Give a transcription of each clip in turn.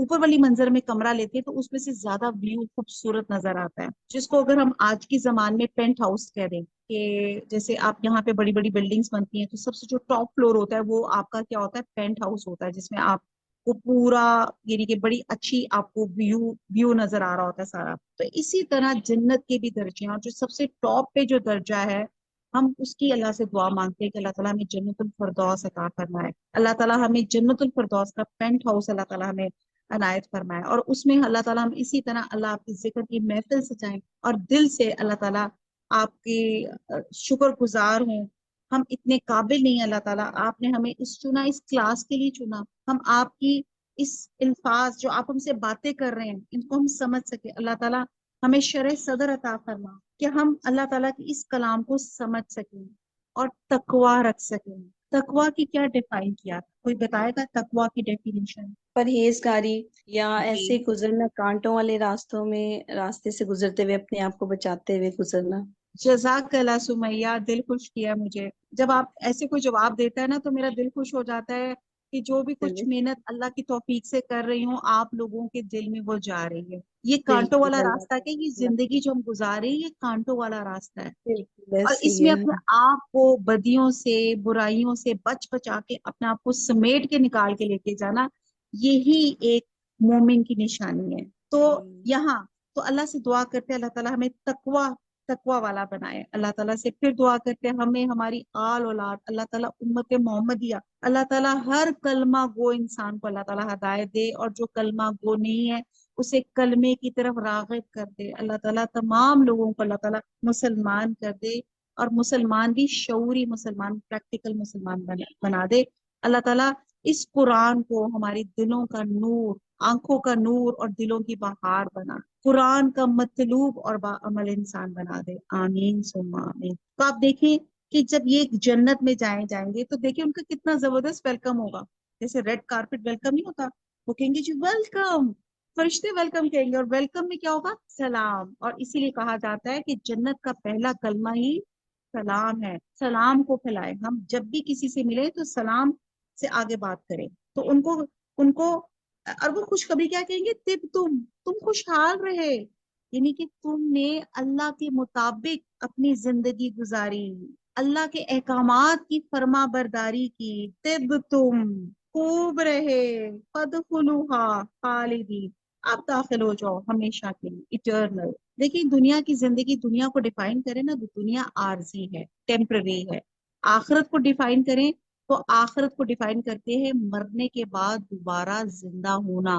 اوپر والی منظر میں کمرہ لیتے ہیں تو اس میں سے زیادہ ویو خوبصورت نظر آتا ہے، جس کو اگر ہم آج کی زمان میں پینٹ ہاؤس کہہ دیں کہ جیسے آپ یہاں پہ بڑی بڑی بلڈنگز بنتی ہیں تو سب سے جو ٹاپ فلور ہوتا ہے وہ آپ کا کیا ہوتا ہے، پینٹ ہاؤس ہوتا ہے، جس میں آپ کو پورا یعنی کہ بڑی اچھی آپ کو ویو نظر آ رہا ہوتا ہے سارا۔ تو اسی طرح جنت کے بھی درجے ہیں، اور جو سب سے ٹاپ پہ جو درجہ ہے ہم اس کی اللہ سے دعا مانگتے ہیں کہ اللہ تعالیٰ ہمیں جنت الفردوس عطا فرمائے، اللہ تعالیٰ ہمیں جنت الفردوس کا پینٹ ہاؤس اللہ تعالیٰ ہمیں عنایت فرمائے، اور اس میں اللہ تعالیٰ ہم اسی طرح اللہ آپ کی ذکر کی محفل سجائیں اور دل سے اللہ تعالیٰ آپ کے شکر گزار ہوں۔ ہم اتنے قابل نہیں ہیں اللہ تعالیٰ، آپ نے ہمیں اس چنا، اس کلاس کے لیے چنا، ہم آپ کی اس الفاظ جو آپ ہم سے باتیں کر رہے ہیں ان کو ہم سمجھ سکے، اللہ تعالیٰ ہمیں شرح صدر عطا فرما کہ ہم اللہ تعالیٰ کی اس کلام کو سمجھ سکیں اور تقوی رکھ سکیں۔ تقوی کی کیا ڈیفائن کیا، کوئی بتائے گا تقوی کی ڈیفینیشن؟ پرہیزگاری یا جی ایسے گزرنا، کانٹوں والے راستوں میں راستے سے گزرتے ہوئے اپنے آپ کو بچاتے ہوئے گزرنا۔ جزاک اللہ سمیہ، دل خوش کیا مجھے جب آپ ایسے کوئی جواب دیتا ہے نا، تو میرا دل خوش ہو جاتا ہے کہ جو بھی کچھ محنت اللہ کی توفیق سے کر رہی ہوں آپ لوگوں کے دل میں وہ جا رہی ہے۔ یہ کانٹوں والا بالکل اللہ راستہ کہ یہ اللہ زندگی جو ہم گزار رہے ہیں یہ کانٹوں والا راستہ ہے، بالکل اور ایسے اس ہی میں ہے۔ اپنے آپ کو بدیوں سے برائیوں سے بچ بچا کے اپنے آپ کو سمیٹ کے نکال کے لے کے جانا، یہی ایک مومن کی نشانی ہے۔ تو یہاں تو اللہ سے دعا کرتے ہیں اللہ تعالیٰ ہمیں تقوی والا بنائے، اللہ تعالیٰ سے پھر دعا کرتے ہیں ہمیں ہماری آل اولاد اللہ تعالیٰ امت محمدیہ اللہ تعالیٰ ہر کلمہ گو انسان کو اللہ تعالیٰ ہدایت دے، اور جو کلمہ گو نہیں ہے اسے کلمے کی طرف راغب کر دے، اللہ تعالیٰ تمام لوگوں کو اللہ تعالیٰ مسلمان کر دے، اور مسلمان بھی شعوری مسلمان، پریکٹیکل مسلمان بنا دے۔ اللہ تعالیٰ اس قرآن کو ہماری دلوں کا نور، آنکھوں کا نور اور دلوں کی بہار بنا، قرآن کا مطلوب اور باعمل انسان بنا دے، آمین ثم آمین۔ تو آپ دیکھیں کہ جب یہ جنت میں جائیں گے تو دیکھیں ان کا کتنا زبردست ویلکم ہوگا، جیسے ریڈ کارپٹ ویلکم نہیں ہوتا، وہ کہیں گے جی ویلکم، فرشتے ویلکم کہیں گے، اور ویلکم میں کیا ہوگا، سلام، اور اسی لیے کہا جاتا ہے کہ جنت کا پہلا کلمہ ہی سلام ہے، سلام کو پھیلائے، ہم جب بھی کسی سے ملے تو سلام سے آگے بات کریں، تو ان کو اور وہ خوشخبری کیا کہیں گے، تم خوشحال رہے، یعنی کہ تم نے اللہ کے مطابق اپنی زندگی گزاری، اللہ کے احکامات کی فرما برداری کی، تم خوب رہے، فادخلوہا خالدین، آپ داخل ہو جاؤ ہمیشہ کے لیے، اٹرنل۔ دیکھیں دنیا کی زندگی، دنیا کو ڈیفائن کریں نا تو دنیا عارضی ہے، ٹیمپرری ہے، آخرت کو ڈیفائن کریں تو آخرت کو ڈیفائن کرتے ہیں مرنے کے بعد دوبارہ زندہ ہونا،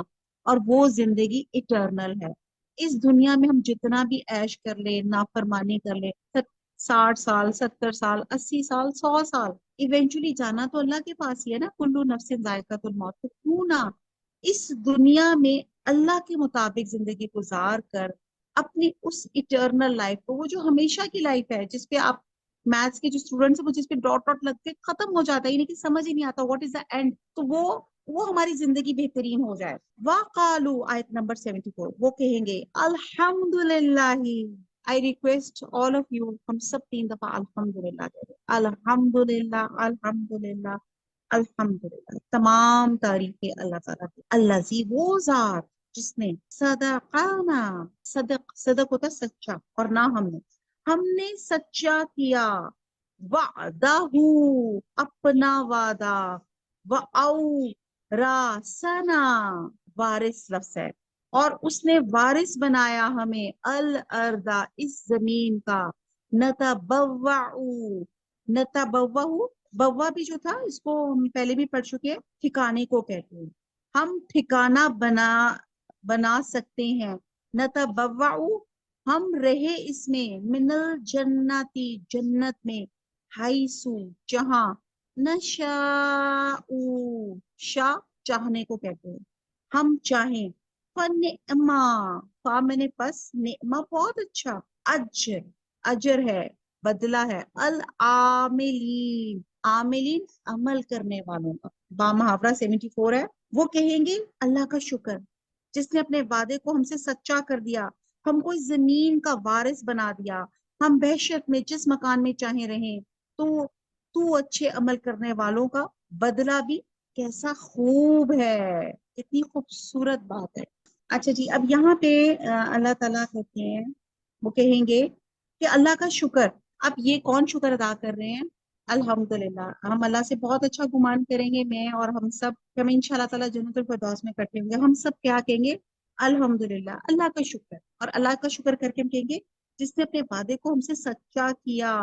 اور وہ زندگی اٹرنل ہے۔ اس دنیا میں ہم جتنا بھی عیش کر لیں، نافرمانی کر لیں، 60 سال، 70 سال، 80 سال، 100 سال، ایونچولی جانا تو اللہ کے پاس ہی ہے نا، کلو نفس ذائقۃ الموت، تو کیوں نہ اس دنیا میں اللہ کے مطابق زندگی گزار کر اپنی اس اٹرنل لائف کو، وہ جو ہمیشہ کی لائف ہے، جس پہ آپ میتھس کے جو اسٹوڈنٹس ہیں وہ جس پہ ڈاٹ ڈاٹ لگ کے ختم ہو جاتا ہے، یعنی کہ سمجھ ہی نہیں آتا واٹ از دا اینڈ، تو وہ ہماری زندگی بہترین ہو جائے۔ وَقَالُوا آیت نمبر 74، وہ کہیں گے الحمدللہ، I request all of you، ہم سب 3 دفعہ الحمدللہ کہتے ہیں، الحمدللہ الحمدللہ الحمدللہ، تمام تعریفیں اللہ تعالیٰ کی، الذی، وہ ذات جس نے صدقانا، صدق ہوتا سچا، اور نہ ہم نے سچا کیا، وعدہ، اپنا وعدہ، وَأَوْرَثَنَا، وارث لفظ ہے، اور اس نے وارث بنایا ہمیں، الارض، اس زمین کا، نتبوأ، بوا بھی جو تھا اس کو ہم پہلے بھی پڑھ چکے ہیں، ٹھکانے کو کہتے ہیں، ہم ٹھکانہ بنا سکتے ہیں، نتبوأ، ہم رہے اس میں، من الجنتی، جنت میں، حیثو، جہاں، نشاء، شاء چاہنے کو کہتے ہیں، ہم چاہیں، فنعما، فا میں نے پس، نعمہ بہت اچھا، اجر ہے، بدلہ ہے، العاملین، عاملین عمل کرنے والوں کا، با محاورہ 74 ہے، وہ کہیں گے اللہ کا شکر جس نے اپنے وعدے کو ہم سے سچا کر دیا، ہم کو اس زمین کا وارث بنا دیا، ہم بحشت میں جس مکان میں چاہیں رہیں، تو اچھے عمل کرنے والوں کا بدلہ بھی کیسا خوب ہے، کتنی خوبصورت بات ہے. اچھا جی، اب یہاں پہ اللہ تعالیٰ کہتے ہیں، وہ کہیں گے کہ اللہ کا شکر. اب یہ کون شکر ادا کر رہے ہیں؟ الحمدللہ. ہم اللہ سے بہت اچھا گمان کریں گے، میں اور ہم سب، ہم ان شاء اللہ تعالیٰ جنت الفردوس میں اکٹھے ہوں گے. ہم سب کیا کہیں گے؟ الحمدللہ، اللہ کا شکر. اور اللہ کا شکر کر کے ہم کہیں گے جس نے اپنے وعدے کو ہم سے سچا کیا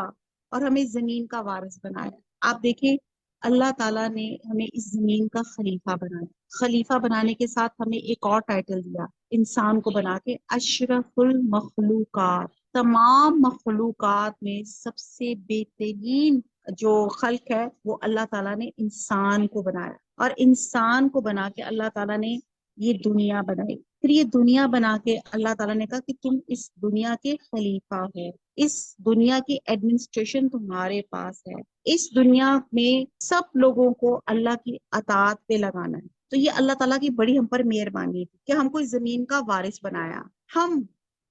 اور ہمیں زمین کا وارث بنایا. آپ دیکھیں، اللہ تعالیٰ نے ہمیں اس زمین کا خلیفہ بنایا. خلیفہ بنانے کے ساتھ ہمیں ایک اور ٹائٹل دیا، انسان کو بنا کے اشرف المخلوقات. تمام مخلوقات میں سب سے بہترین جو خلق ہے وہ اللہ تعالیٰ نے انسان کو بنایا. اور انسان کو بنا کے اللہ تعالیٰ نے یہ دنیا بنائی. پھر یہ دنیا بنا کے اللہ تعالیٰ نے کہا کہ تم اس دنیا کے خلیفہ ہو، اس دنیا کی ایڈمنسٹریشن تمہارے پاس ہے. اس دنیا میں سب لوگوں کو اللہ کی اطاعت پہ لگانا ہے. تو یہ اللہ تعالیٰ کی بڑی ہم پر مہربانی ہے کہ ہم کو اس زمین کا وارث بنایا. ہم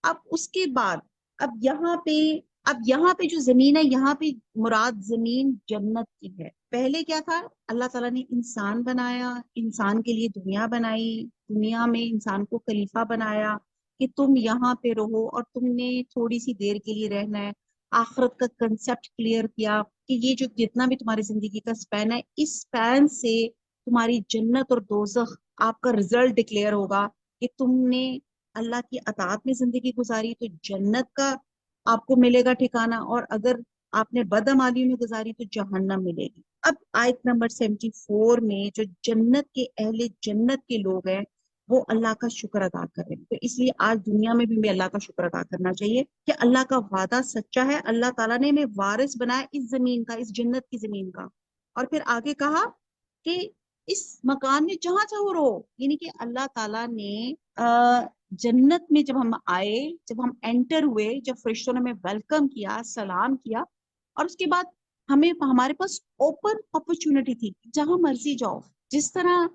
اب اس کے بعد اب یہاں پہ جو زمین ہے، یہاں پہ مراد زمین جنت کی ہے. پہلے کیا تھا؟ اللہ تعالیٰ نے انسان بنایا، انسان کے لیے دنیا بنائی، دنیا میں انسان کو خلیفہ بنایا کہ تم یہاں پہ رہو اور تم نے تھوڑی سی دیر کے لیے رہنا ہے. آخرت کا کنسپٹ کلیئر کیا کہ یہ جو جتنا بھی تمہاری زندگی کا سپین ہے، اس سپین سے تمہاری جنت اور دوزخ آپ کا رزلٹ ڈکلیئر ہوگا کہ تم نے اللہ کی اطاعت میں زندگی گزاری تو جنت کا آپ کو ملے گا ٹھکانہ، اور اگر آپ نے بدعمالیوں میں گزاری تو جہنم ملے گی. اب آیت نمبر 74 میں جو جنت کے اہل جنت کے لوگ ہیں وہ اللہ کا شکر ادا کریں. تو اس لیے آج دنیا میں بھی ہمیں اللہ کا شکر ادا کرنا چاہیے کہ اللہ کا وعدہ سچا ہے. اللہ تعالیٰ نے ہمیں وارث بنایا اس زمین کا، اس جنت کی زمین کا. اور پھر آگے کہا کہ اس مکان میں جہاں چاہو رہو. یعنی کہ اللہ تعالیٰ نے جنت میں جب ہم آئے، جب ہم انٹر ہوئے، جب فرشتوں نے ہمیں ویلکم کیا، سلام کیا، اور اس کے بعد ہمارے پاس اوپن اپرچونٹی تھی، جہاں مرضی جاؤ. جس طرح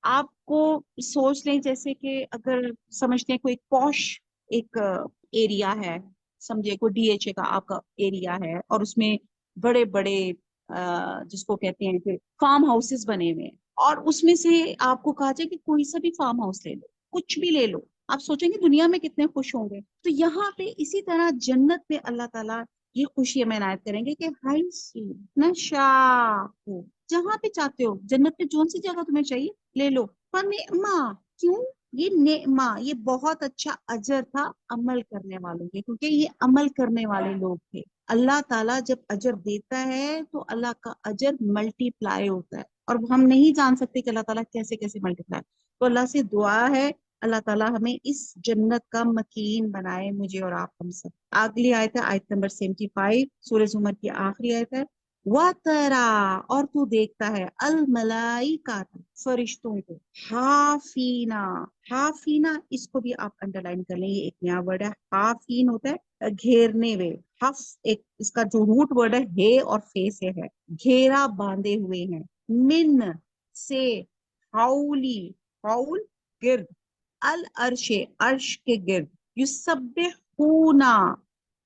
آپ کو سوچ لیں جیسے کہ اگر سمجھتے ہیں کوئی پوش ایک ایریا ہے، سمجھے کوئی ڈی ایچ اے کا آپ کا ایریا ہے اور اس میں بڑے بڑے جس کو کہتے ہیں کہ فارم ہاؤسز بنے ہوئے ہیں، اور اس میں سے آپ کو کہا جائے کہ کوئی سا بھی فارم ہاؤس لے لو، کچھ بھی لے لو، آپ سوچیں گے دنیا میں کتنے خوش ہوں گے. تو یہاں پہ اسی طرح جنت پہ اللہ تعالیٰ یہ خوشی ہمیں عنایت کریں گے کہ ہائی سی نشا، جہاں پہ چاہتے ہو جنت میں جون سی جگہ تمہیں چاہیے لے لو. فنعما، کیوں؟ یہ نعمہ، یہ بہت اچھا اجر تھا عمل کرنے والوں کے، کیونکہ یہ عمل کرنے والے لوگ تھے. اللہ تعالیٰ جب اجر دیتا ہے تو اللہ کا اجر ملٹی پلائی ہوتا ہے، اور ہم نہیں جان سکتے کہ اللہ تعالیٰ کیسے کیسے ملٹی پلائی. تو اللہ سے دعا ہے اللہ تعالیٰ ہمیں اس جنت کا مکین بنائے، مجھے اور آپ ہم سب. اگلی آیت ہے آیت نمبر 75، سورہ زمر کی آخری آیت ہے. وَتَرَا، اور تو دیکھتا ہے، الملائکۃ، فرشتوں کو، حافینا. حافینا اس کو بھی آپ انڈر لائن کر لیں، یہ ایک نیا ورڈ ہے. حافین ہوتا ہے گھیرنے ہوئے، حف ایک اس کا جو روٹ ورڈ ہے ہے اور فے سے ہے، گھیرا باندھے ہوئے ہیں. من سے، حولی، حول گرد، العرش عرش کے گرد. یسبحونا،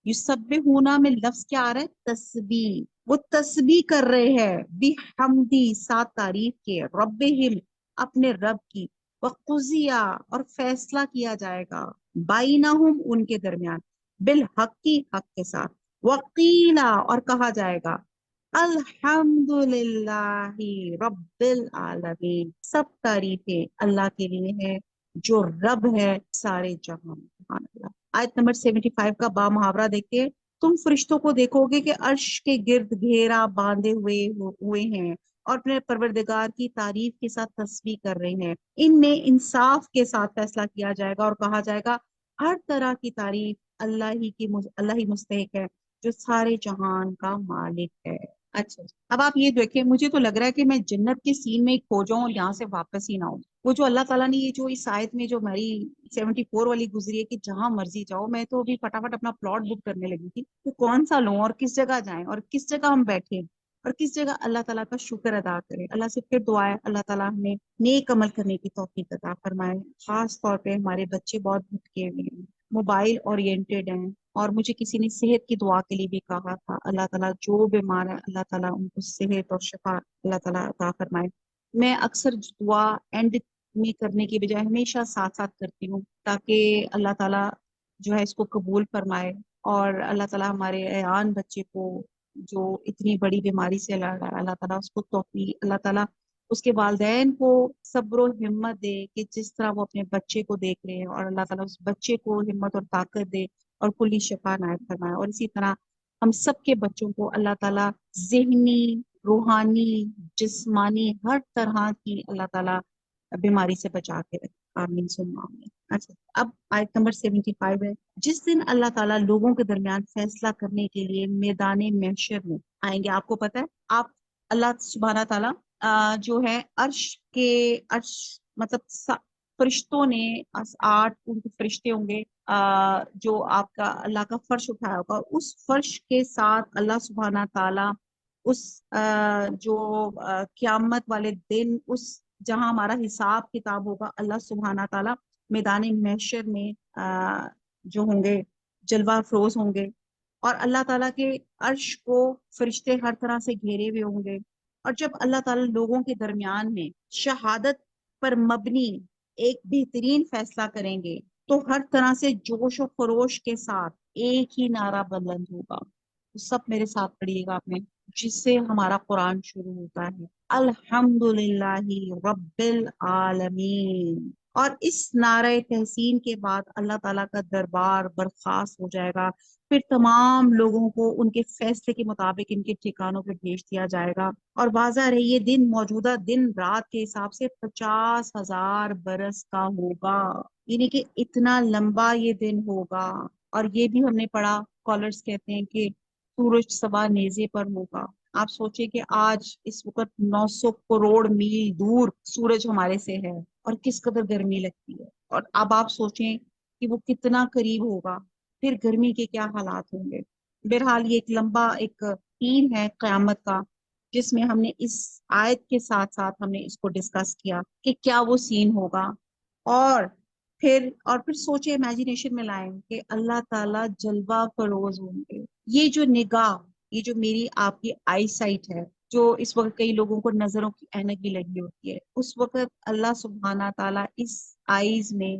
یسبحونا میں لفظ کیا آ رہا ہے؟ تسبیح. وہ تسبیح کر رہے ہیں بحمدی، ساتھ تعریف کے، ربہم، اپنے رب کی. وقضیا، اور فیصلہ کیا جائے گا، بینہم، ان کے درمیان، بالحق کی، حق کے ساتھ. وقیلا، اور کہا جائے گا، الحمدللہ رب العالمین، سب تعریفیں اللہ کے لیے ہے جو رب ہے سارے جہاں. سبحان اللہ. آیت نمبر 75 کا با محاورہ دیکھیں. تم فرشتوں کو دیکھو گے کہ عرش کے گرد گھیرا باندھے ہوئے ہیں اور اپنے پروردگار کی تعریف کے ساتھ تسبیح کر رہے ہیں. ان میں انصاف کے ساتھ فیصلہ کیا جائے گا اور کہا جائے گا ہر طرح کی تعریف اللہ ہی مستحق ہے جو سارے جہان کا مالک ہے. اچھا، اب آپ یہ دیکھیں، مجھے تو لگ رہا ہے کہ میں جنت کے سین میں کھو جاؤں اور یہاں سے واپس ہی نہ ہوں. وہ جو اللہ تعالیٰ نے یہ جو اس آیت میں جو ہماری 74 والی گزری ہے کہ جہاں مرضی جاؤ، میں تو ابھی فٹافٹ اپنا پلاٹ بک کرنے لگی تھی کہ کون سا لوں اور کس جگہ جائیں اور کس جگہ ہم بیٹھیں اور کس جگہ اللہ تعالیٰ کا شکر ادا کریں. اللہ سے پھر دعا ہے اللہ تعالیٰ ہمیں نیک عمل کرنے کی توفیق عطا فرمائے. خاص طور پہ ہمارے بچے بہت بھٹکے ہوئے ہیں، موبائل اورینٹیڈ ہیں، اور مجھے کسی نے صحت کی دعا کے لیے بھی کہا تھا. اللہ تعالیٰ جو بیمار ہے اللہ تعالیٰ ان کو صحت اور شفا اللہ تعالیٰ عطا فرمائے. میں اکثر دعا اینڈ میں کرنے کی بجائے ہمیشہ ساتھ ساتھ کرتی ہوں، تاکہ اللہ تعالیٰ جو ہے اس کو قبول فرمائے، اور اللہ تعالیٰ ہمارے ایان بچے کو جو اتنی بڑی بیماری سے لڑ رہا ہے، اللہ تعالیٰ اس کو توفیق، اللہ تعالیٰ اس کے والدین کو صبر و ہمت دے کہ جس طرح وہ اپنے بچے کو دیکھ رہے ہیں، اور اللہ تعالیٰ اس بچے کو ہمت اور طاقت دے اور کلی شفا عنایت فرمائے، اور اسی طرح ہم سب کے بچوں کو اللہ تعالیٰ ذہنی، روحانی، جسمانی، ہر طرح کی اللہ تعالیٰ بیماری سے بچا کے رکھے، آمین ثم آمین۔ اچھا، اب آیت نمبر 75 ہے، جس دن اللہ تعالیٰ لوگوں کے درمیان فیصلہ کرنے کے لیے میدان محشر میں آئیں گے۔ آپ کو پتہ ہے، آپ اللہ سبحانہ تعالیٰ جو ہے عرش مطلب فرشتوں نے 8 ان کے فرشتے ہوں گے جو آپ کا اللہ کا فرش اٹھایا ہوگا، اس فرش کے ساتھ اللہ سبحانہ تعالیٰ اس جو قیامت والے دن، اس جہاں ہمارا حساب کتاب ہوگا، اللہ سبحانہ تعالیٰ میدان محشر میں جو ہوں گے جلوہ افروز ہوں گے، اور اللہ تعالیٰ کے عرش کو فرشتے ہر طرح سے گھیرے ہوئے ہوں گے، اور جب اللہ تعالیٰ لوگوں کے درمیان میں شہادت پر مبنی ایک بہترین فیصلہ کریں گے تو ہر طرح سے جوش و خروش کے ساتھ ایک ہی نعرہ بلند ہوگا۔ سب میرے ساتھ پڑھیے گا آپ نے، جس سے ہمارا قرآن شروع ہوتا ہے، الحمدللہ رب العالمین، اور اس نعرہ تحسین کے بعد اللہ تعالیٰ کا دربار برخاست ہو جائے گا، پھر تمام لوگوں کو ان کے فیصلے کے مطابق ان کے ٹھکانوں پہ بھیج دیا جائے گا، اور واضح رہے یہ دن موجودہ دن رات کے حساب سے 50,000 برس کا ہوگا، یعنی کہ اتنا لمبا یہ دن ہوگا۔ اور یہ بھی ہم نے پڑھا، اسکالرس کہتے ہیں کہ سورج سوا نیزے پر ہوگا۔ آپ سوچیں کہ آج اس وقت 900 کروڑ میل دور سورج ہمارے سے ہے، اور کس قدر گرمی لگتی ہے، اور اب آپ سوچیں کہ وہ کتنا قریب ہوگا، پھر گرمی کے کیا حالات ہوں گے۔ بہرحال یہ ایک لمبا ایک تین ہے قیامت کا، جس میں ہم نے اس آیت کے ساتھ ساتھ ہم نے اس کو ڈسکس کیا کہ کیا وہ سین ہوگا، اور پھر سوچے، امیجنیشن میں لائیں کہ اللہ تعالیٰ جلوہ فروز ہوں گے۔ یہ جو نگاہ، یہ جو میری آپ کی آئی سائٹ ہے، جو اس وقت کئی لوگوں کو نظروں کی اینک بھی لگی ہوتی ہے، اس وقت اللہ سبحانہ تعالیٰ اس آئیز میں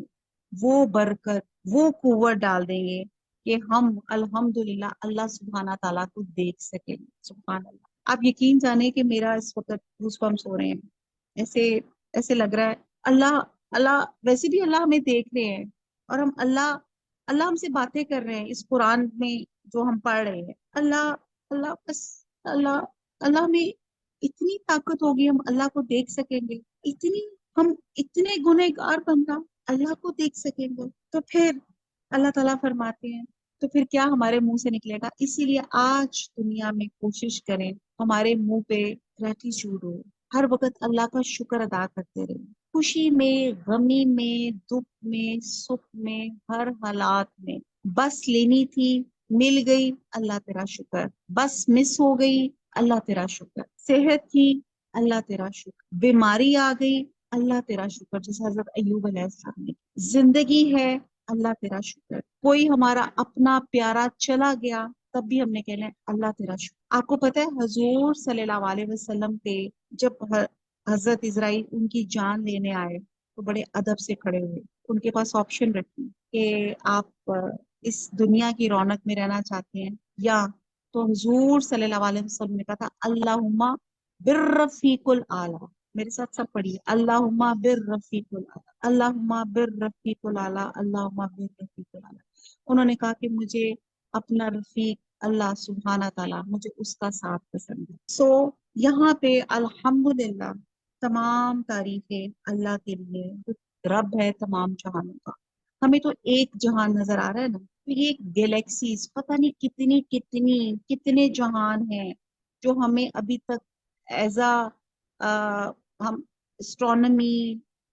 وہ برکت، وہ قوت ڈال دیں گے کہ ہم الحمدللہ اللہ سبحانہ تعالیٰ کو دیکھ سکیں۔ سبحان اللہ، آپ یقین جانیں کہ میرا اس وقت گوز بمپس ہو رہے ہیں، ایسے ایسے لگ رہا ہے اللہ ویسے بھی اللہ ہمیں دیکھ رہے ہیں، اور اللہ ہم سے باتیں کر رہے ہیں اس قرآن میں جو ہم پڑھ رہے ہیں۔ اللہ بس اللہ اللہ ہمیں اتنی طاقت ہوگی، ہم اللہ کو دیکھ سکیں گے، ہم اتنے گنہگار بندہ اللہ کو دیکھ سکیں گے، تو پھر اللہ تعالیٰ فرماتے ہیں تو پھر کیا ہمارے منہ سے نکلے گا۔ اسی لیے آج دنیا میں کوشش کریں ہمارے منہ پہ گریٹیچیوڈ ہو، ہر وقت اللہ کا شکر ادا کرتے رہیں، خوشی میں، غمی میں، دکھ میں، سکھ میں، ہر حالات میں۔ بس لینی تھی، مل گئی، اللہ تیرا شکر، بس مس ہو گئی، اللہ تیرا شکر، صحت تھی، اللہ تیرا شکر، بیماری آ گئی، اللہ تیرا شکر، جیسے حضرت ایوب علیہ السلام نے، زندگی ہے، اللہ تیرا شکر، کوئی ہمارا اپنا پیارا چلا گیا تب بھی ہم نے کہنا ہے اللہ تیرا شکر۔ آپ کو پتہ ہے حضور صلی اللہ علیہ وسلم پہ جب حضرت اسرائیل ان کی جان لینے آئے تو بڑے ادب سے کھڑے ہوئے، ان کے پاس آپشن رکھی کہ آپ اس دنیا کی رونق میں رہنا چاہتے ہیں یا، تو حضور صلی اللہ علیہ وسلم نے کہا تھا اللہم بالرفیق الاعلی، میرے ساتھ سب پڑھیے، اللہم بالرفیق الاعلی، اللہم بالرفیق الاعلی، اللہم بالرفیق الاعلی۔ انہوں نے کہا کہ مجھے اپنا رفیق اللہ سبحانہ تعالیٰ، مجھے اس کا ساتھ پسند ہے۔ سو یہاں پہ الحمدللہ تمام تعریفیں اللہ کے لیے، جو رب ہے تمام جہانوں کا۔ ہمیں تو ایک جہان نظر آ رہا ہے نا، تو یہ گیلیکسیز پتہ نہیں کتنے جہان ہیں جو ہمیں ابھی تک ایز ہم اسٹرانومی،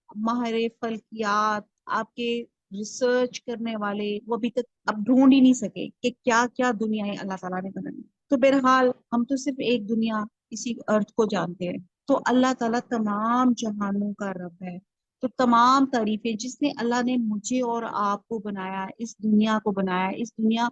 ماہر فلکیات، آپ کے ریسرچ کرنے والے، وہ ابھی تک اب ڈھونڈ ہی نہیں سکے کہ کیا کیا دنیایں اللہ تعالیٰ نے بنائی۔ تو بہرحال ہم تو صرف ایک دنیا، اسی ارتھ کو جانتے ہیں، تو اللہ تعالیٰ تمام جہانوں کا رب ہے۔ تو تمام تعریفیں، جس نے اللہ نے مجھے اور آپ کو بنایا، اس دنیا کو بنایا، اس دنیا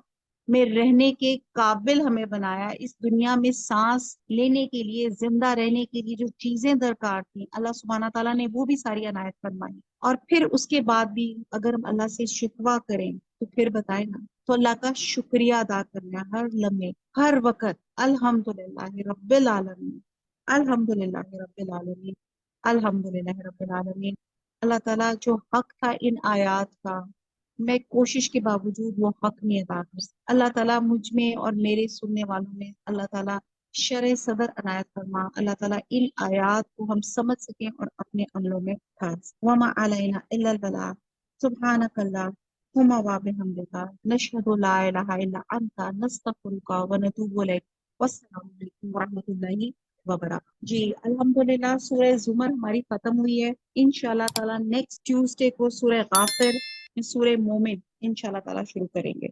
میں رہنے کے قابل ہمیں بنایا، اس دنیا میں سانس لینے کے لیے، زندہ رہنے کے لیے جو چیزیں درکار تھیں اللہ سبحانہ تعالیٰ نے وہ بھی ساری عنایت فرمائی، اور پھر اس کے بعد بھی اگر ہم اللہ سے شکوہ کریں تو پھر بتائیں نا، تو اللہ کا شکریہ ادا کرنا ہر لمحے ہر وقت، الحمدللہ رب العالمین، الحمدللہ رب العالمین، الحمدللہ رب العالمین۔ اللہ تعالیٰ جو حق تھا ان آیات کا، میں کوشش کے باوجود وہ حق نہیں ادا کر سکتی، اللہ تعالیٰ مجھ میں اور میرے سننے والوں میں اللہ تعالیٰ شرح صدر عنایت فرما، اللہ تعالیٰ ان آیات کو ہم سمجھ سکیں اور اپنے عملوں میں ڈھال سکیں۔ وما علینا الا البلاغ، سبحانک اللہم وبحمدک، نشہد لا الہ الا انت، نستغفرک ونتوب الیک، والسلام علیکم ورحمۃ اللہ وبرکاتہ۔ جی الحمدللہ سورہ زمر ہماری ختم ہوئی ہے، انشاءاللہ تعالیٰ نیکسٹ ٹیوزڈے کو سورہ غافر، سورہ مومن انشاءاللہ تعالیٰ شروع کریں گے۔